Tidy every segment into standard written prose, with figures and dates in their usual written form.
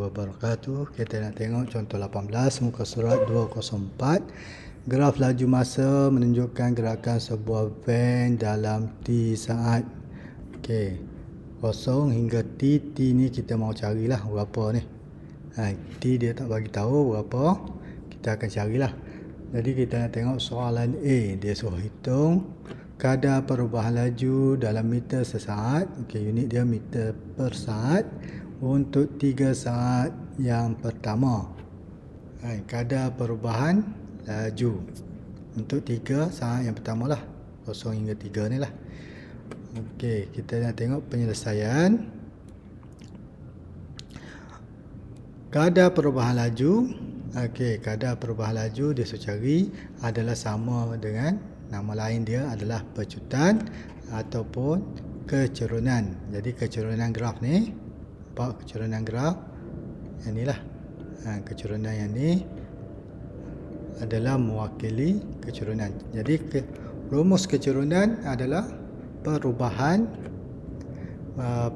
Wabarakatuh. Kita nak tengok contoh 18 muka surat 204. Graf laju masa menunjukkan gerakan sebuah van dalam T saat. Okey. 0 hingga T. T ni kita mau carilah berapa ni. T dia tak bagi tahu berapa. Kita akan carilah. Jadi kita nak tengok soalan A. Dia suruh hitung kadar perubahan laju dalam meter sesaat. Okey, unit dia meter per saat untuk 3 saat yang pertama. Kadar perubahan laju untuk 3 saat yang pertama lah, 0 hingga 3 ni lah. Okey, kita nak tengok penyelesaian. Kadar perubahan laju. Okey, kadar perubahan laju dia suruh cari adalah sama dengan nama lain dia adalah pecutan ataupun kecerunan. Jadi kecerunan graf ni, nampak kecerunan graf yang ni lah. Kecerunan yang ni adalah mewakili kecerunan. Jadi rumus kecerunan adalah perubahan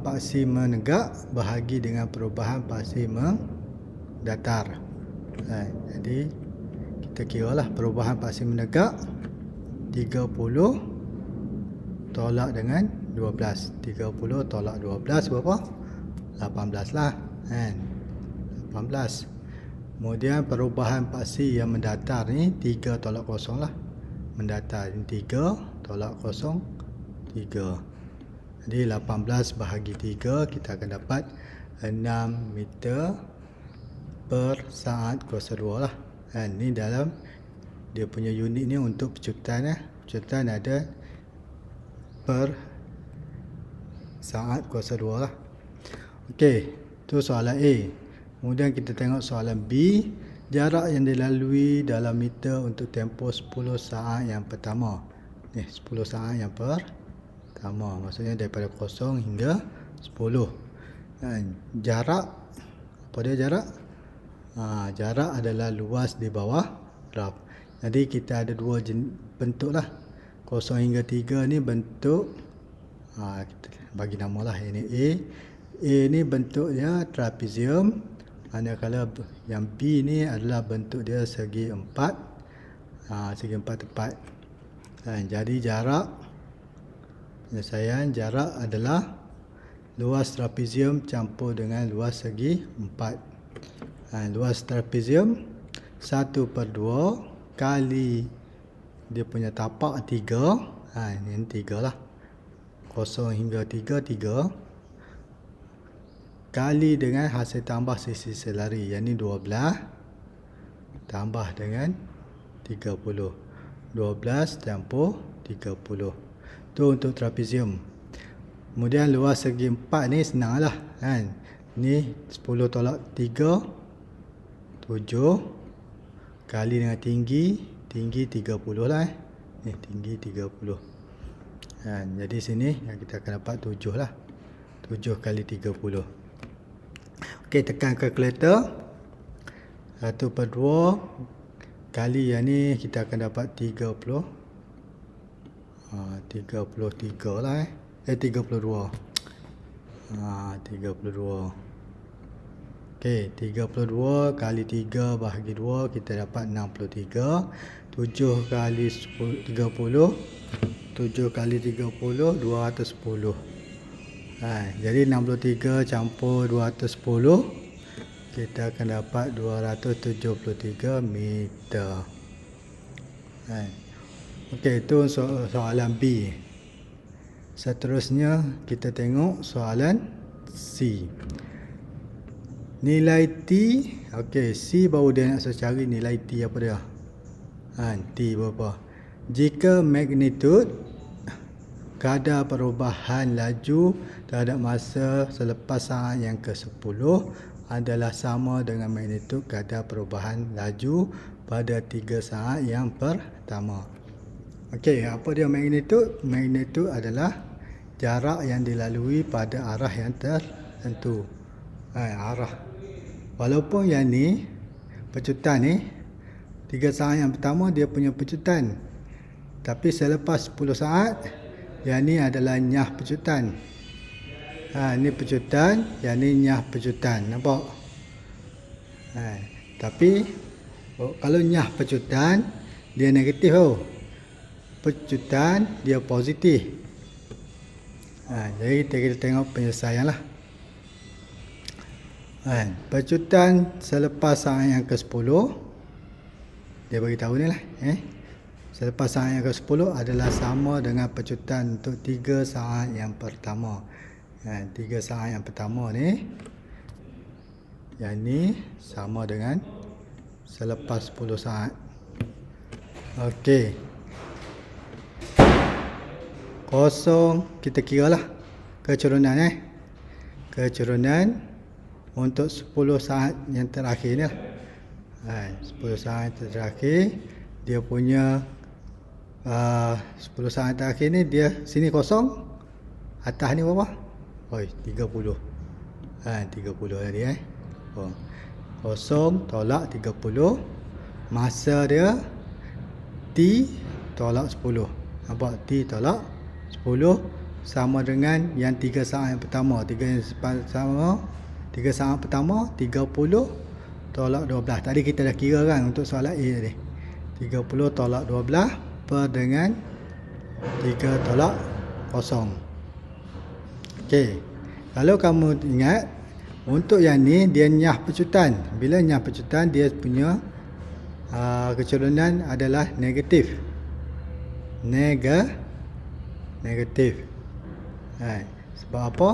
paksi menegak bahagi dengan perubahan paksi mendatar. Jadi kita kira lah perubahan paksi menegak 30 tolak dengan 12. 30 tolak 12 berapa? 18 lah. 18. Kemudian perubahan paksi yang mendatar ni 3 tolak 0 lah. Mendatar ni 3 tolak 0, 3. Jadi 18 bahagi 3 kita akan dapat 6 meter per saat kuasa 2 lah. Ni dalam dia punya unit ni untuk pecutan. Pecutan ada per saat kuasa 2 lah. Okey, tu soalan A. Kemudian kita tengok soalan B. Jarak yang dilalui dalam meter untuk tempoh 10 saat yang pertama. 10 saat yang pertama. Maksudnya daripada 0 hingga 10. Jarak, apa dia jarak? Jarak adalah luas di bawah graf. Jadi kita ada dua bentuk lah. 0 hingga 3 ni bentuk, kita bagi nama lah, ini A. A ni bentuknya trapezium, manakala yang B ni adalah bentuk dia segi 4, segi 4 tepat. Jadi jarak, penyelesaian jarak adalah luas trapezium campur dengan luas segi 4. Luas trapezium 1/2 kali dia punya tapak 3. Ini 3 lah. 0 hingga 3, 3 kali dengan hasil tambah sisi lari, yang ni 12 tambah dengan 30. 12 campur 30. Tu untuk trapezium. Kemudian luas segi 4 ni senang lah. Ni 10 tolak 3, 7 kali dengan tinggi 30 lah. Ni tinggi 30. Jadi sini kita akan dapat 7 lah. 7 kali 30. Okey, tekan kalkulator. 1/2 kali yang ni kita akan dapat 30. 33 lah. 32. 32. Okey, 32 kali 3 bahagi 2 kita dapat 63. 7 kali 30. 7 kali 30 210. Jadi 63 campur 210 kita akan dapat 273 meter. Okey, itu soalan B. Seterusnya kita tengok soalan C. Nilai T. Okey, C baru dia nak cari nilai T apa dia. T berapa? Jika magnitud kadar perubahan laju terhadap masa selepas saat yang ke-10 adalah sama dengan magnitud kadar perubahan laju pada 3 saat yang pertama. Okey, apa dia magnitud? Magnitud adalah jarak yang dilalui pada arah yang tertentu. Arah. Walaupun yang ni pecutan ni 3 saat yang pertama dia punya pecutan. Tapi selepas 10 saat yang ni adalah nyah pecutan. Ni pecutan, yang ni nyah pecutan. Nampak? Tapi kalau nyah pecutan dia negatif pecutan dia positif. Jadi kita tengok penyelesaian lah. Pecutan selepas saat yang ke-10 dia beritahu ni lah. Selepas saat yang ke-10 adalah sama dengan pecutan untuk 3 saat yang pertama. 3 saat yang pertama ni, yang ni sama dengan selepas 10 saat. Okey. Kosong kita kira lah kecurunan kecurunan untuk 10 saat yang terakhir ni lah. 10 saat yang terakhir dia punya 10 saat terakhir ni dia sini kosong, atas ni berapa? 30. 30 tadi kosong tolak 30, masa dia T tolak 10. Nampak? T tolak 10 sama dengan yang 3 saat yang pertama. 3 saat pertama 30 tolak 12. Tadi kita dah kira kan untuk soalan A tadi. 30 tolak 12 per dengan 3 tolak 0. Okey. Kalau kamu ingat untuk yang ni dia nyah pecutan. Bila nyah pecutan dia punya kecurunan adalah negatif. Negatif. Sebab apa?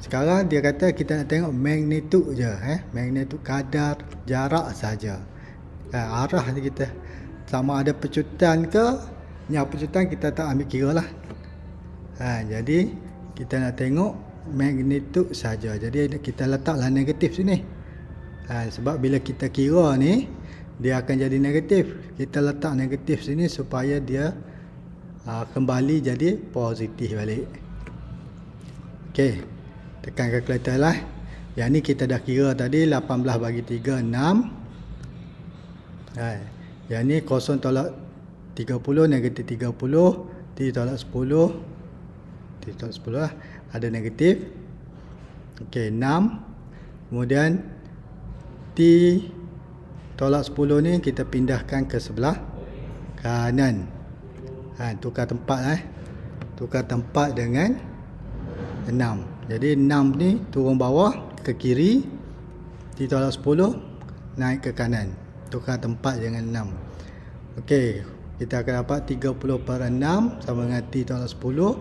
Sekarang dia kata kita nak tengok magnitud je, magnitud kadar jarak saja. Arah kita sama ada pecutan ke nyah pecutan kita tak ambil kira lah. Jadi kita nak tengok magnitud saja. Jadi kita letaklah negatif sini. Sebab bila kita kira ni dia akan jadi negatif. Kita letak negatif sini supaya dia kembali jadi positif balik. Okey. Tekan kalkulator lah. Yang ni kita dah kira tadi 18 bagi 3 6. Yang ni 0 tolak 30 negatif 30, T tolak 10. T tolak 10 lah. Ada negatif. Okey, 6. Kemudian T tolak 10 ni kita pindahkan ke sebelah kanan. Tukar tempat tukar tempat dengan 6. Jadi 6 ni turun bawah ke kiri, T tolak 10 naik ke kanan. Tukar tempat dengan 6. Okey, kita akan dapat 30/6 sama dengan T tolak 10.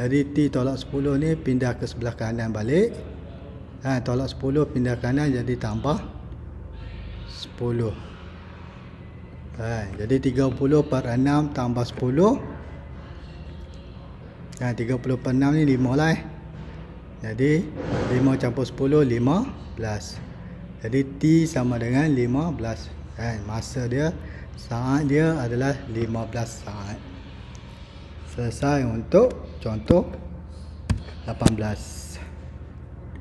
Jadi T tolak 10 ni pindah ke sebelah kanan balik. Tolak 10 pindah kanan jadi tambah 10. Jadi 30/6 tambah 10. 30/6 ni 5 lah. Jadi 5 campur 10 15. Jadi T sama dengan 15. Masa dia, saat dia adalah 15 saat. Selesai untuk contoh 18.